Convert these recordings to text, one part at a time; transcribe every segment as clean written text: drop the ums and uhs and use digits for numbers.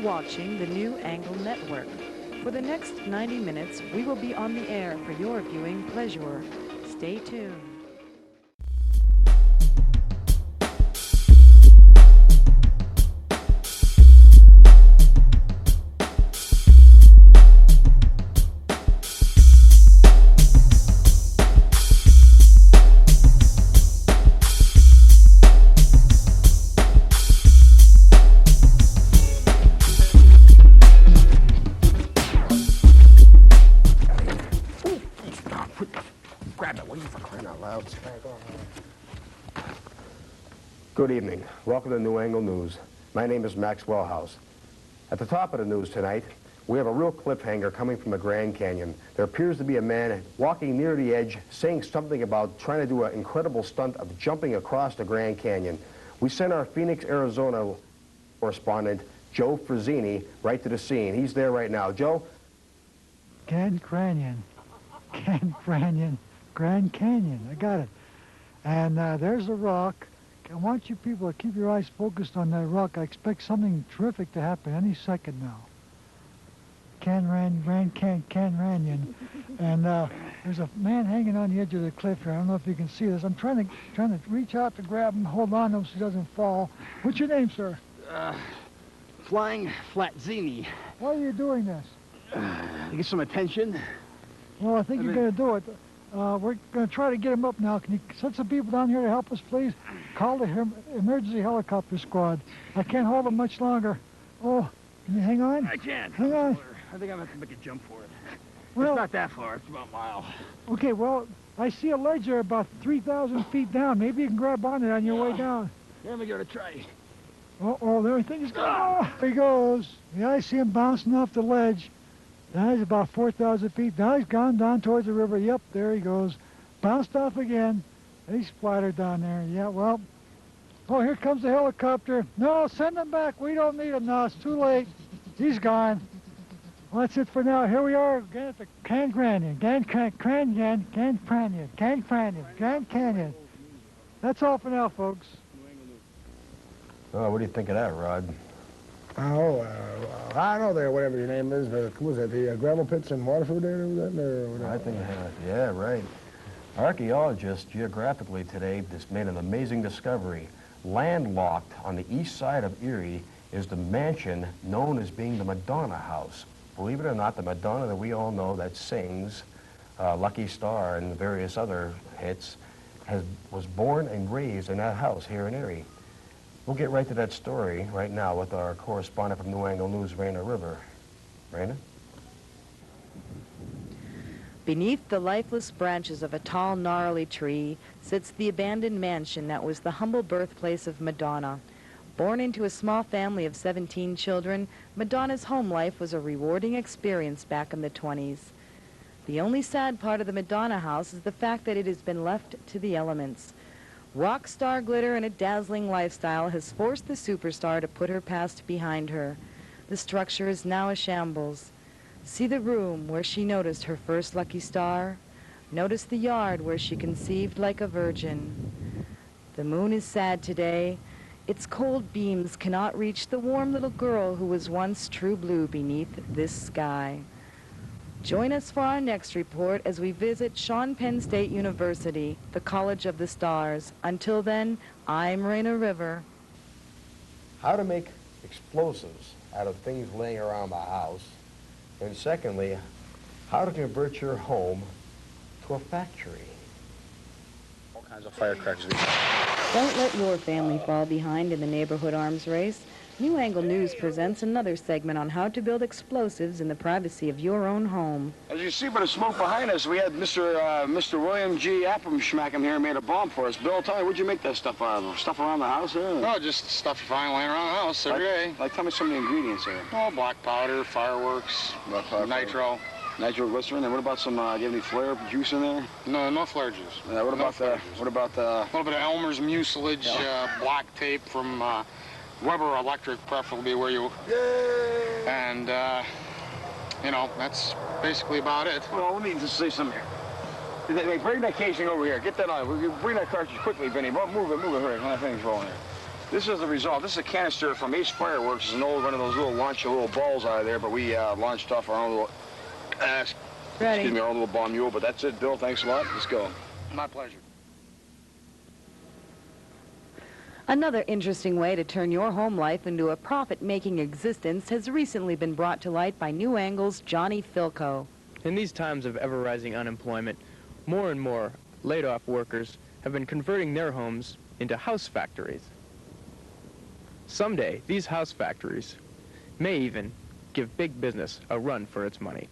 watching the New Angle Network. For the next 90 minutes, we will be on the air for your viewing pleasure. Stay tuned. Good evening. Welcome to New Angle News. My name is Max Wellhouse. At the top of the news tonight, we have a real cliffhanger coming from the Grand Canyon. There appears to be a man walking near the edge saying something about trying to do an incredible stunt of jumping across the Grand Canyon. We sent our Phoenix, Arizona correspondent, Joe Frazzini, right to the scene. He's there right now. Joe? Grand Canyon. Grand Canyon. I got it. And there's a rock. I want you people to keep your eyes focused on that rock. I expect something terrific to happen any second now. Grand Canyon. And there's a man hanging on the edge of the cliff here. I don't know if you can see this. I'm trying to reach out to grab him, hold on to him so he doesn't fall. What's your name, sir? Flying Flatzini. Why are you doing this? To get some attention. Well, I think you're going to do it. We're going to try to get him up now. Can you send some people down here to help us, please? Call the emergency helicopter squad. I can't hold him much longer. Oh, can you hang on? I can't. Hang on. I think I'm going to have to make a jump for it. Well, it's not that far. It's about a mile. Okay, well, I see a ledge there about 3,000 feet down. Maybe you can grab on it on your way down. Here, let me give it a try. Uh-oh, there he's going. Oh, there he goes. Yeah, I see him bouncing off the ledge. Now he's about 4,000 feet. Now he's gone down towards the river. Yep, there he goes. Bounced off again. He's splattered down there. Yeah, well. Oh, here comes the helicopter. No, send him back. We don't need him now. It's too late. He's gone. Well, that's it for now. Here we are again at the Grand Canyon. That's all for now, folks. Oh, what do you think of that, Rod? Oh, I know there, whatever your name is. What was that, the gravel pits in Waterford there? I think, yeah, right. Archaeologists geographically today just made an amazing discovery. Landlocked on the east side of Erie is the mansion known as being the Madonna House. Believe it or not, the Madonna that we all know that sings Lucky Star and various other hits was born and raised in that house here in Erie. We'll get right to that story right now with our correspondent from New Angle News, Rayna River. Rayna? Beneath the lifeless branches of a tall, gnarly tree sits the abandoned mansion that was the humble birthplace of Madonna. Born into a small family of 17 children, Madonna's home life was a rewarding experience back in the 20s. The only sad part of the Madonna house is the fact that it has been left to the elements. Rock star glitter and a dazzling lifestyle has forced the superstar to put her past behind her. The structure is now a shambles. See the room where she noticed her first lucky star. Notice the yard where she conceived like a virgin. The moon is sad today. Its cold beams cannot reach the warm little girl who was once true blue beneath this sky. Join us for our next report as we visit Sean Penn State University, the College of the Stars. Until then, I'm Rayna River. How to make explosives out of things laying around the house. And secondly, how to convert your home to a factory. All kinds of firecrackers. Don't let your family fall behind in the neighborhood arms race. New Angle News presents another segment on how to build explosives in the privacy of your own home. As you see by the smoke behind us, we had Mr. William G. Appleschmacken here made a bomb for us. Bill, tell me, what'd you make that stuff out of? Stuff around the house here? Oh, just stuff you find laying around the house every day. Like, tell me some of the ingredients here. Oh, black powder, fireworks, nitro. Nitroglycerin, and what about some, do you have any flare juice in there? No flare juice. What about the... A little bit of Elmer's mucilage, black tape from Weber Electric, preferably where you... Yay! And, you know, that's basically about it. Well, let me just say something here. Hey, bring that casing over here. Get that on. Bring that cartridge quickly, Vinny. Move it, hurry. When that thing's rolling here. This is the result. This is a canister from Ace Fireworks. It's an old one of those little launch little balls out of there, but we launched off our own little, excuse me, our own little bomb mule. But that's it, Bill. Thanks a lot. Let's go. My pleasure. Another interesting way to turn your home life into a profit-making existence has recently been brought to light by New Angle's Johnny Filco. In these times of ever-rising unemployment, more and more laid-off workers have been converting their homes into house factories. Someday, these house factories may even give big business a run for its money.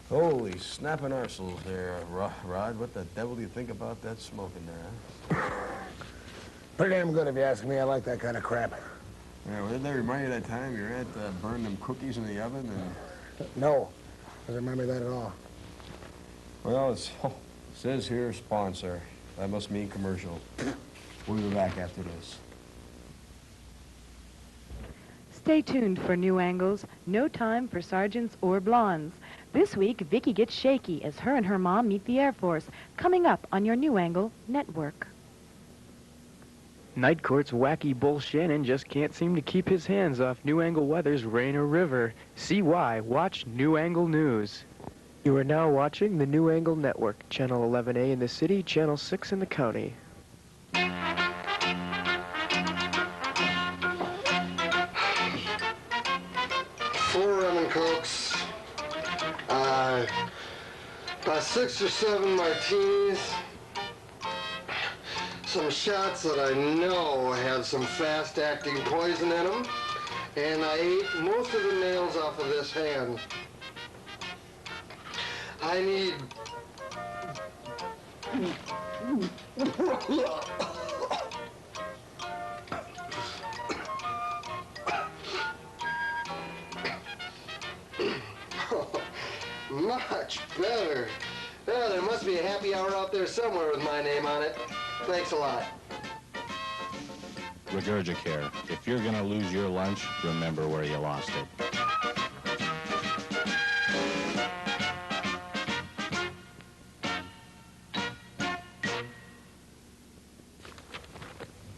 Holy snapping arseholes there, Rod. What the devil do you think about that smoke in there, huh? Pretty damn good if you ask me. I like that kind of crap. Yeah, well, didn't that remind you of that time you were at burning them cookies in the oven? And... No, doesn't remember that at all. Well, it says here sponsor. That must mean commercial. We'll be back after this. Stay tuned for New Angles, No Time for Sergeants or Blondes. This week, Vicky gets shaky as her and her mom meet the Air Force, coming up on your New Angle Network. Night Court's wacky Bull Shannon just can't seem to keep his hands off New Angle Weather's Rayna River. See why. Watch New Angle News. You are now watching the New Angle Network, Channel 11A in the city, Channel 6 in the county. 4 rum and cokes, about 6 or 7 martinis, some shots that I know have some fast-acting poison in them, and I ate most of the nails off of this hand. I need... Much better. Oh, there must be a happy hour out there somewhere with my name on it. Thanks a lot. Regurgicare. If you're gonna lose your lunch, remember where you lost it.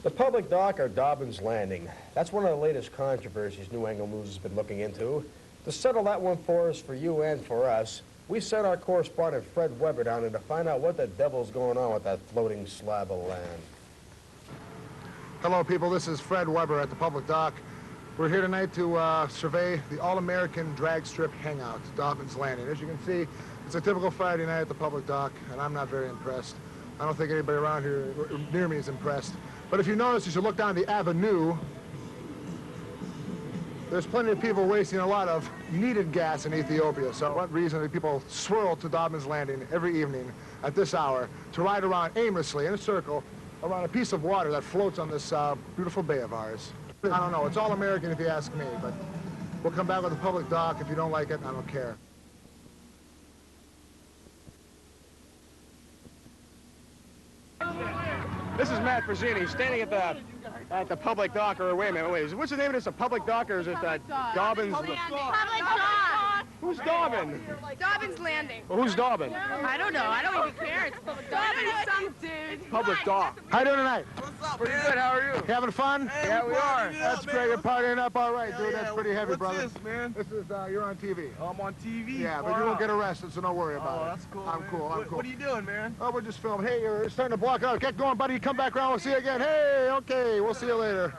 The public dock or Dobbin's Landing. That's one of the latest controversies New Angle News has been looking into. To settle that one for us, for you and for us, we sent our correspondent Fred Weber down there to find out what the devil's going on with that floating slab of land. Hello, people. This is Fred Weber at the public dock. We're here tonight to survey the All-American Drag Strip Hangout, Dobbin's Landing. As you can see, it's a typical Friday night at the public dock, and I'm not very impressed. I don't think anybody around here near me is impressed. But if you notice, as you look down the avenue, there's plenty of people wasting a lot of needed gas in Ethiopia. So what reason do people swirl to Dobbin's Landing every evening at this hour to ride around aimlessly in a circle around a piece of water that floats on this beautiful bay of ours? I don't know. It's all American if you ask me, but we'll come back with the public dock. If you don't like it, I don't care. This is Matt Frazzini standing at the public dock, or wait a minute, what's the name of this? A public dock, or is it Dobbin's? Public dock. Who's Dobbin? Dobbin's Landing. Well, who's Dobbin? I don't know. I don't even care. It's public dock. Dobbin's some dude. Public dock. How you doing tonight? What's up, pretty good. How are you? You having fun? Hey, yeah, we are. That's great. You're partying up all right, dude. That's pretty heavy, brother. What's this, man? This is, you're on TV. Oh, I'm on TV? Yeah, but you won't get arrested, so don't worry about it. Oh, that's cool, I'm man. cool, I'm cool. What are you doing, man? Oh, we're just filming. Hey, you're starting to block out. Get going, buddy. Come back around. We'll see you again. Hey, okay. We'll see you later.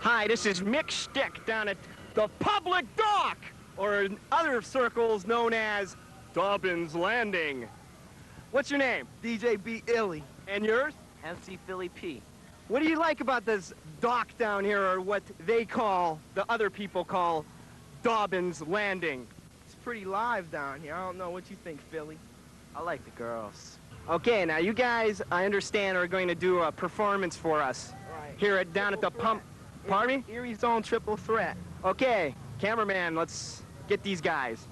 Hi, this is Mick Stick down at the public dock, or in other circles known as Dobbin's Landing. What's your name? DJ B. Illy. And yours? MC Philly P. What do you like about this dock down here, or what they call, the other people call, Dobbin's Landing? It's pretty live down here. I don't know what you think, Philly. I like the girls. Okay, now you guys, I understand, are going to do a performance for us here down at the pump. Pardon me? Erie Zone Triple Threat. Okay, cameraman, let's get these guys.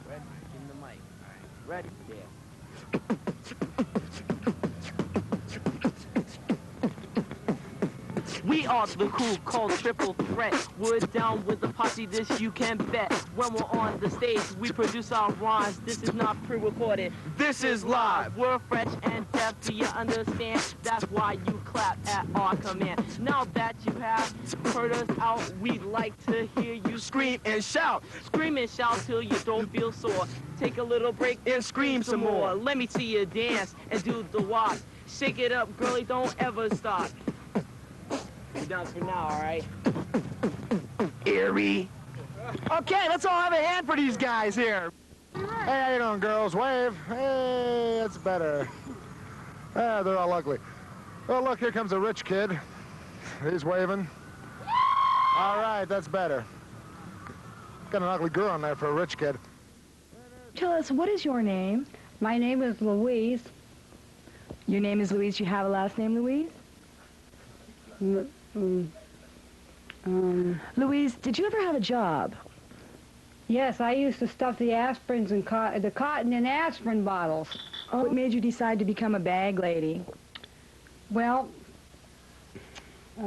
Ready? Give him the mic. All right. Ready? Yeah. We are the cool, called triple threat. We're down with the posse, this you can bet. When we're on the stage, we produce our rhymes. This is not pre-recorded, this is live. We're fresh and deaf, do you understand? That's why you clap at our command. Now that you have heard us out, we'd like to hear you scream and shout. Scream and shout till you don't feel sore. Take a little break and scream some more. Let me see you dance and do the walk. Shake it up, girlie, don't ever stop. You're done for now, all right? Erie. Okay, let's all have a hand for these guys here. Hey, how you doing, girls? Wave. Hey, that's better. Ah, they're all ugly. Oh, look, here comes a rich kid. He's waving. All right, that's better. Got an ugly girl in there for a rich kid. Tell us, what is your name? My name is Louise. Your name is Louise. You have a last name, Louise? Louise, did you ever have a job? Yes, I used to stuff the aspirins and the cotton in aspirin bottles. Oh, what made you decide to become a bag lady? Well, I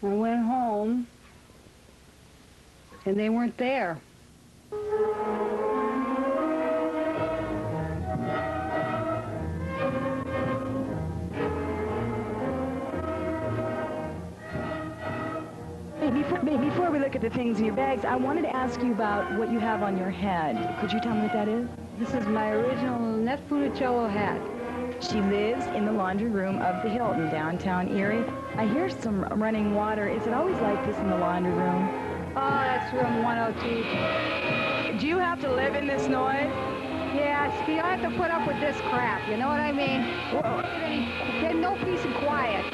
went home, and they weren't there. Before we look at the things in your bags, I wanted to ask you about what you have on your head. Could you tell me what that is? This is my original Net Funicello hat. She lives in the laundry room of the Hilton, downtown Erie. I hear some running water. Is it always like this in the laundry room? Oh, that's room 102. Do you have to live in this noise? Yeah, see, I have to put up with this crap, you know what I mean? There's no peace and quiet.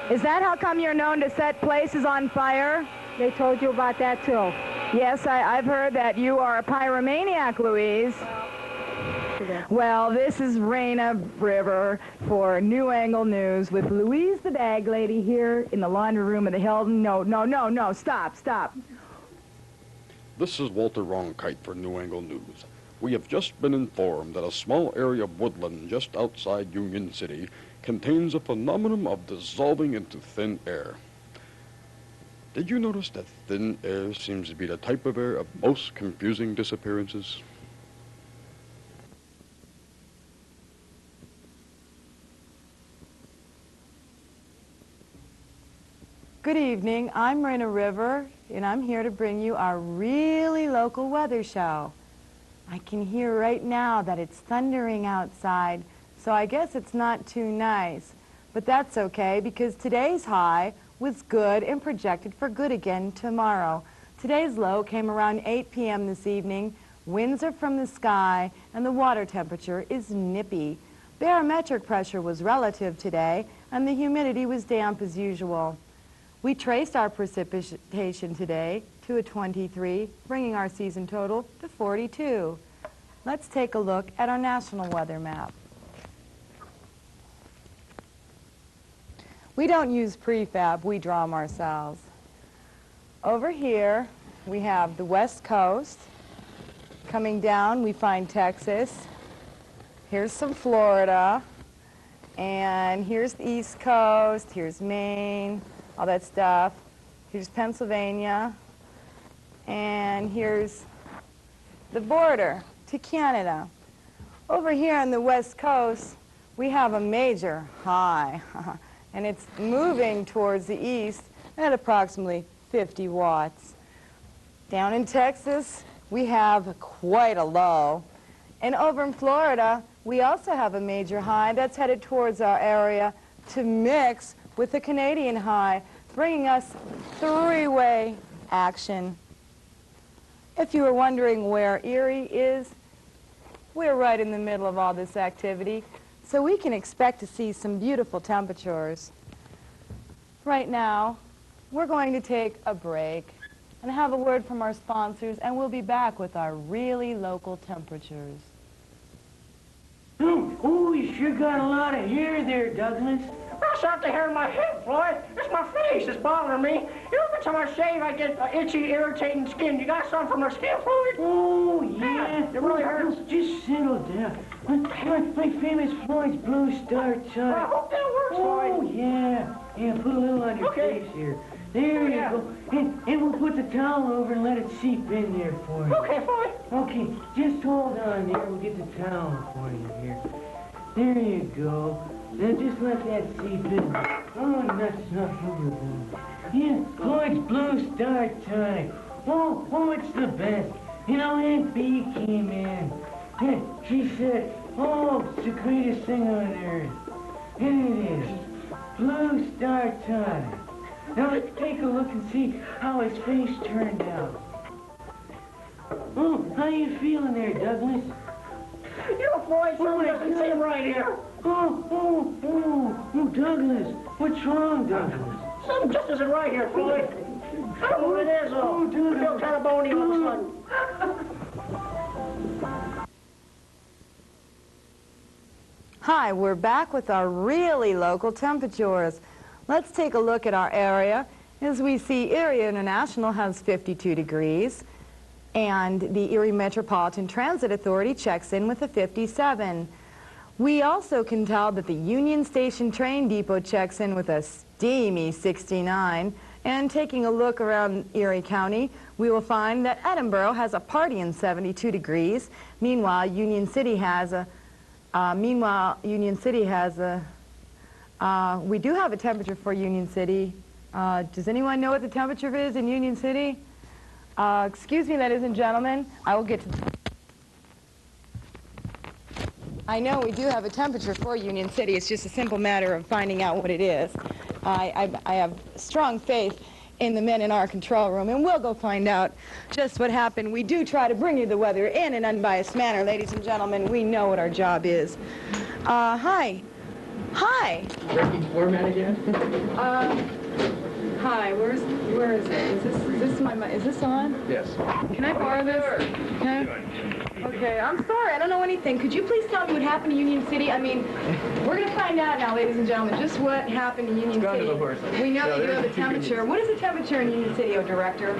Is that how come you're known to set places on fire? They told you about that, too. Yes, I've heard that you are a pyromaniac, Louise. Well, this is Rayna River for New Angle News with Louise the Bag Lady here in the laundry room of the Hilton. No, stop. This is Walter Ronkite for New Angle News. We have just been informed that a small area of woodland just outside Union City contains a phenomenon of dissolving into thin air. Did you notice that thin air seems to be the type of air of most confusing disappearances? Good evening, I'm Rayna River, and I'm here to bring you our really local weather show. I can hear right now that it's thundering outside, so I guess it's not too nice. But that's okay, because today's high was good and projected for good again tomorrow. Today's low came around 8 p.m. this evening. Winds are from the sky, and the water temperature is nippy. Barometric pressure was relative today, and the humidity was damp as usual. We traced our precipitation today to a 23, bringing our season total to 42. Let's take a look at our national weather map. We don't use prefab, we draw them ourselves. Over here, we have the West Coast. Coming down, we find Texas. Here's some Florida. And here's the East Coast, here's Maine, all that stuff. Here's Pennsylvania. And here's the border to Canada. Over here on the West Coast, we have a major high. And it's moving towards the east at approximately 50 watts. Down in Texas, we have quite a low. And over in Florida, we also have a major high that's headed towards our area to mix with the Canadian high, bringing us three-way action. If you were wondering where Erie is, we're right in the middle of all this activity. So we can expect to see some beautiful temperatures. Right now, we're going to take a break and have a word from our sponsors, and we'll be back with our really local temperatures. Oh, you sure got a lot of hair there, Douglas. That's not the hair in my head, Floyd. It's my face that's bothering me. You know, every time I shave, I get itchy, irritating skin. You got something from the skin, Floyd? Oh, yeah. It really hurts. Just settle down. My famous Floyd's Blue Star Tonic. I hope that works, Floyd. Oh, yeah. Yeah, put a little on your face here. There you go. And we'll put the towel over and let it seep in there for you. Okay, Floyd. Okay, just hold on there. We'll get the towel for you here. There you go. Now just let that seep in. Oh, that's not over there. Yeah, Floyd's Blue Star Tonic. Oh, it's the best. You know, Aunt Bee came in. Yeah, she said, oh, it's the greatest thing on earth. And it is. Blue Star Tonic. Now let's take a look and see how his face turned out. Oh, how you feeling there, Douglas? You know, Floyd, something doesn't seem right here. Oh, Douglas. What's wrong, Douglas? Something just isn't right here, Floyd. I don't know what it is, though. I feel kind of bony all of a sudden. Hi, we're back with our really local temperatures. Let's take a look at our area. As we see, Erie International has 52 degrees, and the Erie Metropolitan Transit Authority checks in with a 57. We also can tell that the Union Station Train Depot checks in with a steamy 69. And taking a look around Erie County, we will find that Edinburgh has a partying 72 degrees. Meanwhile, Union City has a we do have a temperature for Union City. Does anyone know what the temperature is in Union City? Excuse me, ladies and gentlemen. I will get to... I know we do have a temperature for Union City. It's just a simple matter of finding out what it is. I have strong faith in the men in our control room, and we'll go find out just what happened. We do try to bring you the weather in an unbiased manner, ladies and gentlemen. We know what our job is. Hi. Hi. Breaking format again? Hi. Where is it? Is this on? Yes. Can I borrow this? Can I? Okay, I'm sorry, I don't know anything. Could you please tell me what happened to Union City? I mean, we're going to find out now, ladies and gentlemen, just what happened in Union City. We know that you know the temperature. What is the temperature in Union City, Director?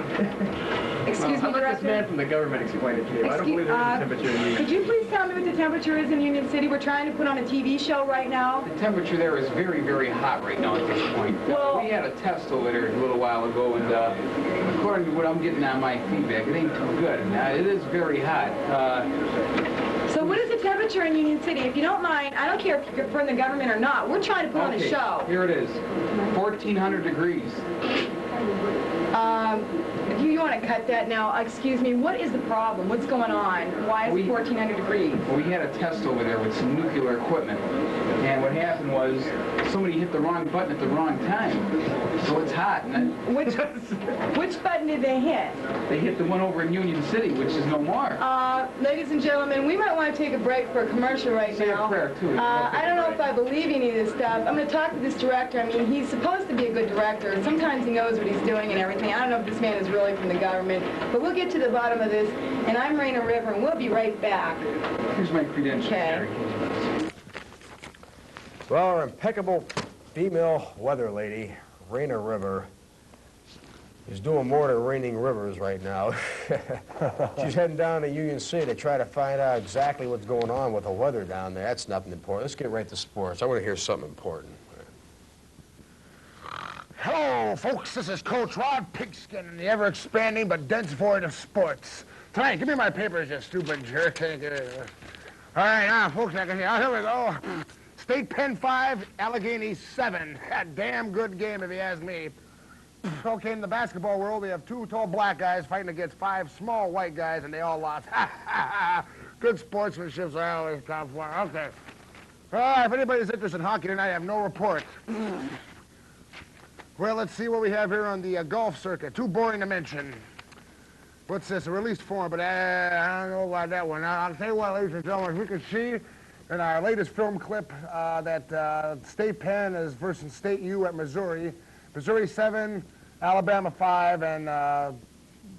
Excuse me, Director? This man from the government explain it to you. I don't believe there's a temperature in Union City. Could you please tell me what the temperature is in Union City? We're trying to put on a TV show right now. The temperature there is very, very hot right now at this point. Well, we had a test over there a little while ago, and according to what I'm getting on my feedback, it ain't too good. It is very hot. So what is the temperature in Union City? If you don't mind, I don't care if you're from the government or not. We're trying to put on a show. Here it is, 1,400 degrees. If you want to cut that now, excuse me, what is the problem? What's going on? Why is it 1,400 degrees? Well, we had a test over there with some nuclear equipment, and what happened was somebody hit the wrong button at the wrong time, so it's hot. And Which button did they hit? They hit the one over in Union City, which is no more. Ladies and gentlemen, we might want to take a break for a commercial right now. Say a prayer, too. I don't know if I believe any of this stuff. I'm going to talk to this director. I mean, he's supposed to be a good director. Sometimes he knows what he's doing and everything. I don't know if this man is really from the government, but we'll get to the bottom of this. And I'm Rayna River, and we'll be right back. Here's my credentials. Okay. Well, our impeccable female weather lady, Rayna River, is doing more than raining rivers right now. She's heading down to Union City to try to find out exactly what's going on with the weather down there. That's nothing important. Let's get right to sports. I want to hear something important. Hello, folks. This is Coach Rod Pigskin in the ever-expanding but dense void of sports. Tonight, give me my papers, you stupid jerk. All right, now, folks, here we go. State Penn 5, Allegheny 7. A damn good game, if you ask me. Okay, in the basketball world, we have 2 tall black guys fighting against 5 small white guys, and they all lost. Good sportsmanship, so I always count for. Okay. All right, if anybody's interested in hockey tonight, I have no report. Well, let's see what we have here on the golf circuit. Too boring to mention. What's this? A released form, but I don't know about that one. I'll tell you what, ladies and gentlemen, we can see in our latest film clip that State Penn is versus State U at Missouri. Missouri 7, Alabama 5, and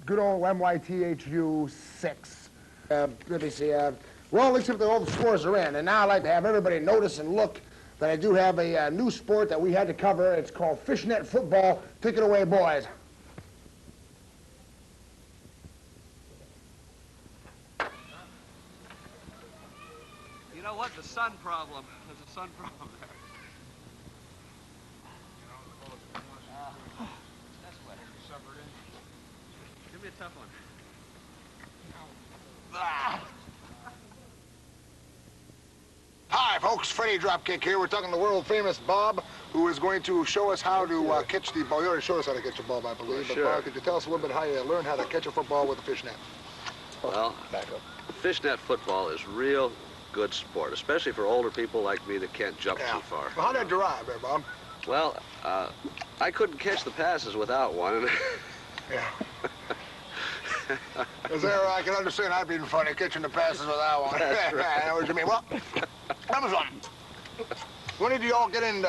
good old MYTHU 6. Let me see. Well, let's see if all the scores are in. And now I'd like to have everybody notice and look that I do have a new sport that we had to cover. It's called fishnet football. Take it away, boys. You know what? The sun problem. There's a sun problem there. That's wet. Give me a tough one. Hi, folks. Freddie Dropkick here. We're talking to the world-famous Bob, who is going to show us how to catch the ball. You already showed us how to catch a ball, I believe. But Sure. Bob, could you tell us a little bit how you learned how to catch a football with a fishnet? Well, back up. Fishnet football is real good sport, especially for older people like me that can't jump too far. Well, how did that derive there, Bob? Well, I couldn't catch the passes without one. Yeah. Is there, I can understand I'd be funny catching the passes without one. That's right. I know what you mean. Well, Amazon. When did you all get in,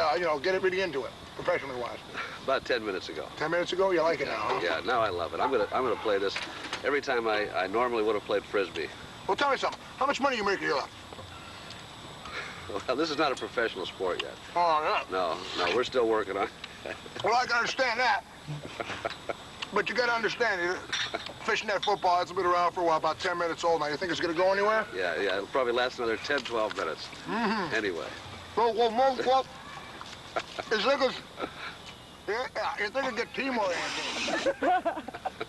get really into it, professionally-wise? About 10 minutes ago. 10 minutes ago? You like it now, huh? Yeah, now I love it. I'm gonna play this every time I normally would have played Frisbee. Well, tell me something. How much money you make in your life? Well, this is not a professional sport yet. Oh, No, we're still working on it. Well, I can understand that. But you got to understand, fishnet football, it's been around for a while, about 10 minutes old now. You think it's going to go anywhere? Yeah, it'll probably last another 10, 12 minutes. Mm-hmm. Anyway. Well, it's like you think you get team oriented.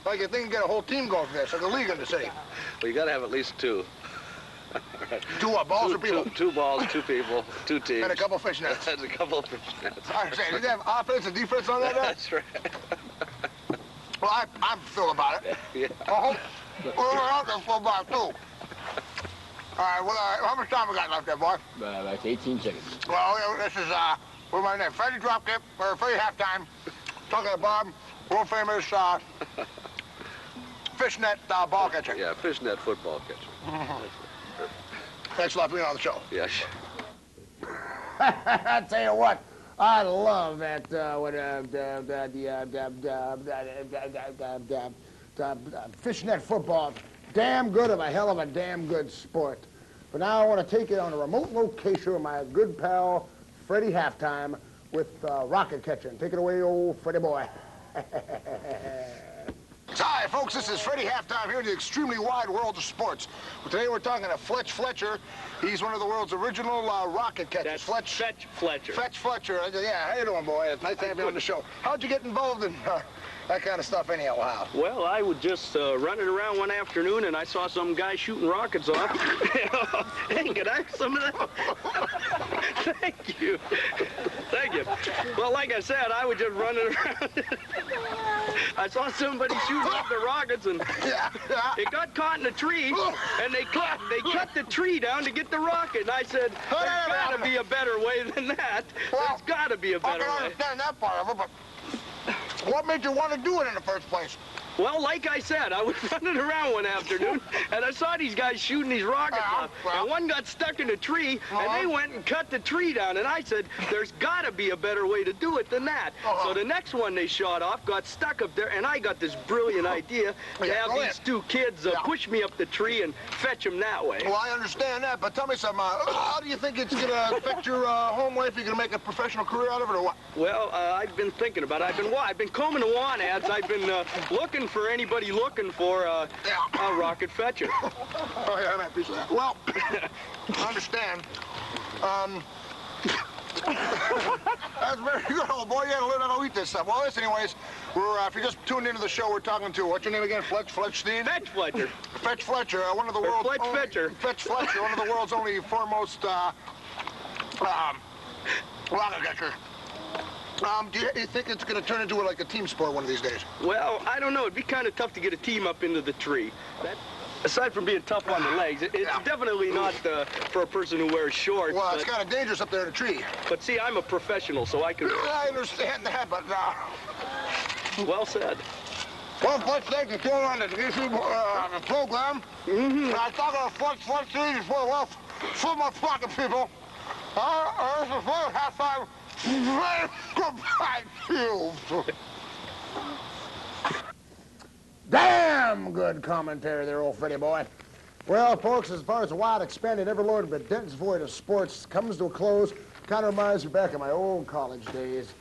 Like you think you get a whole team going for this, like a league in the city. Well, you got to have at least two. Two what, balls or people? Two balls, two people, two teams. And a couple fishnets. And a couple of fishnets. I understand. Did you have offense and defense on that? That's right. Well, I'm thrilled about it. Yeah. We're out there for about 2. All right, well, how much time we got left there, boy? That's 18 seconds. Well, this is, what's my name? Freddie Dropkick, or Freddie Halftime. Talking to Bob, world famous fishnet ball catcher. Yeah, fishnet football catcher. Thanks a lot for being on the show. Yeah. I tell you what, I love that fishnet football. Damn good of a hell of a damn good sport. But now I want to take it on a remote location with my good pal Freddie Halftime with rocket catching. Take it away, old Freddie boy. Hi, folks. This is Freddie Halftime here in the extremely wide world of sports. Today we're talking to Fetch Fletcher. He's one of the world's original rocket catchers. Fetch Fletcher. Fetch Fletcher. Yeah, how you doing, boy? It's nice to have you on the show. How'd you get involved in that kind of stuff anyhow? Wow. Well, I was just running around one afternoon and I saw some guy shooting rockets off. Hey, could I have some of that? Thank you. Thank you. Well, like I said, I was just running around. I saw somebody shooting off the rockets and it got caught in a tree and they cut the tree down to get the rocket. And I said, there's got to be a better way than that. There's got to be a better way. I can understand that part of it, but what made you want to do it in the first place? Well, like I said, I was running around one afternoon, and I saw these guys shooting these rockets off, and one got stuck in a tree, and they went and cut the tree down, and I said, there's got to be a better way to do it than that. So the next one they shot off got stuck up there, and I got this brilliant idea to have these two kids push me up the tree and fetch them that way. Well, I understand that, but tell me something. How do you think it's going to affect your home life? Are you going to make a professional career out of it, or what? Well, I've been thinking about it. I've been combing the want ads. I've been looking for anybody looking for a rocket fetcher. Oh, yeah, I'm happy with that. Well, I understand. That's very good, old boy. You gotta learn how to eat this stuff. Well, listen, anyways, if you just tuned into the show, we're talking to, what's your name again? Fetch Fletcher? Fetch Fletcher. Fetch Fletcher, one of the world's Fetch Fletcher. Fetch Fletcher, one of the world's only foremost rocket catcher. Do you think it's going to turn into like a team sport one of these days? Well, I don't know. It'd be kind of tough to get a team up into the tree. Aside from being tough on the legs, it's definitely not for a person who wears shorts. Well, it's kind of dangerous up there in the tree. But see, I'm a professional, so I can... I understand that, but... Well said. Well, Fletch, thank you for on the program. I talk about Fletch before, well, for my fucking people. This is very half-time. Damn good commentary there, old Freddie boy. Well, folks, as far as the wild, expanded, ever-loaded, but dense void of sports comes to a close, Kind of reminds me back in my old college days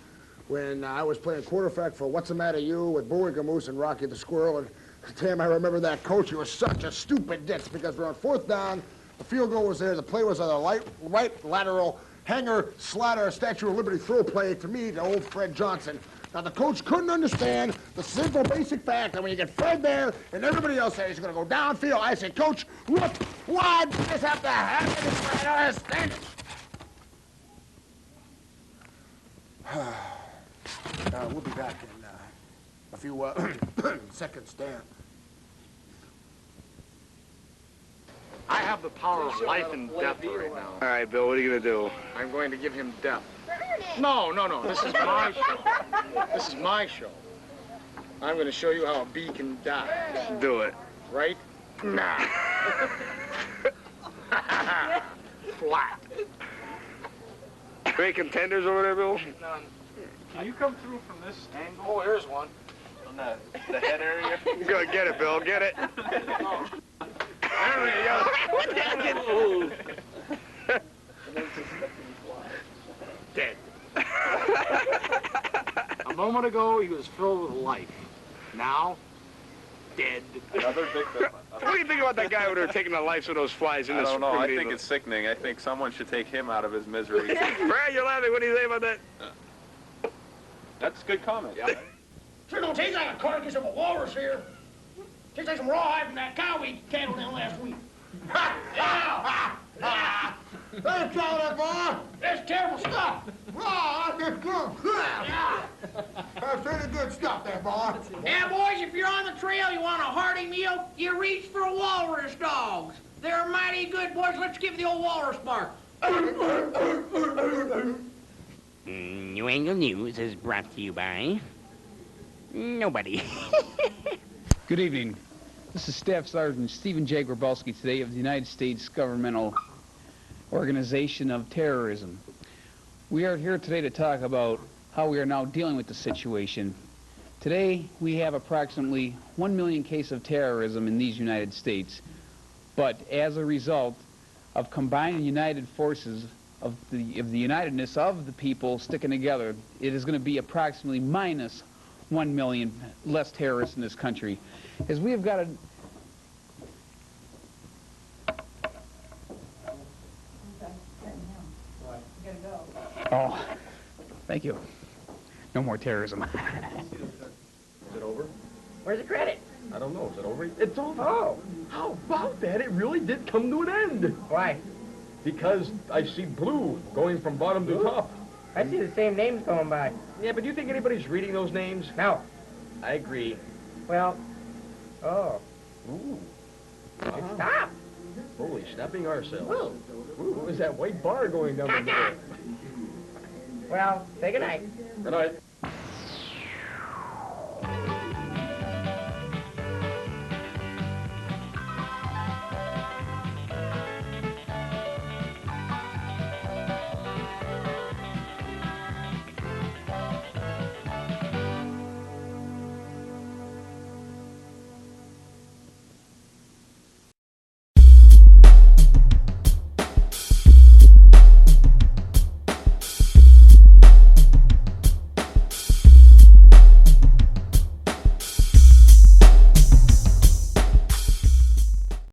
when I was playing quarterback for What's the Matter You with Bowie Moose and Rocky the Squirrel. And damn, I remember that coach. He was such a stupid ditz because we're on 4th down. The field goal was there. The play was on the right lateral hanger, slatter, Statue of Liberty throw play to me, to old Fred Johnson. Now, the coach couldn't understand the simple, basic fact that when you get Fred there and everybody else there, he's going to go downfield. I said, Coach, look, why does this have to happen? I don't understand it. We'll be back in a few seconds, Dan. I have the power of life and death right now. All right, Bill, what are you going to do? I'm going to give him death. No. This is my show. This is my show. I'm going to show you how a bee can die. Do it. Right? Nah. Flat. Any contenders over there, Bill? None. Can you come through from this angle? Oh, here's one. On the head area? Go get it, Bill. Get it. Oh. There we go. What the heck? Dead. A moment ago, he was filled with life. Now, dead. Another victim. What do you think about that guy over there taking the lives of those flies in this? I don't know. I think it's sickening. I think someone should take him out of his misery. Brad, you're laughing. What do you say about that? That's a good comment. Yeah. Sure don't taste like a carcass of a walrus here. Tastes like some rawhide from that cow we candled down last week. Let's try that, boy. That's terrible stuff. Oh, that's good. That's pretty good stuff there, boy. Yeah, boys, if you're on the trail, you want a hearty meal, you reach for walrus dogs. They're mighty good, boys. Let's give the old walrus bark. New Angle News is brought to you by nobody. Good evening. This is Staff Sergeant Stephen J. Grabowski today of the United States Governmental Organization of Terrorism. We are here today to talk about how we are now dealing with the situation. Today, we have approximately 1 million cases of terrorism in these United States, but as a result of combined united forces of the unitedness of the people sticking together, it is going to be approximately minus 1 million less terrorists in this country. As we have got a... Oh, thank you. No more terrorism. Is it over? Where's the credit? I don't know. Is it over? It's over. Oh, how about that? It really did come to an end. Why? Because I see blue going from bottom to top. I see the same names going by. Yeah, but do you think anybody's reading those names? No. I agree. Well, oh. Ooh. It stopped. Holy, snapping ourselves. Ooh, what was that white bar going down the middle? Well, say goodnight. Good night.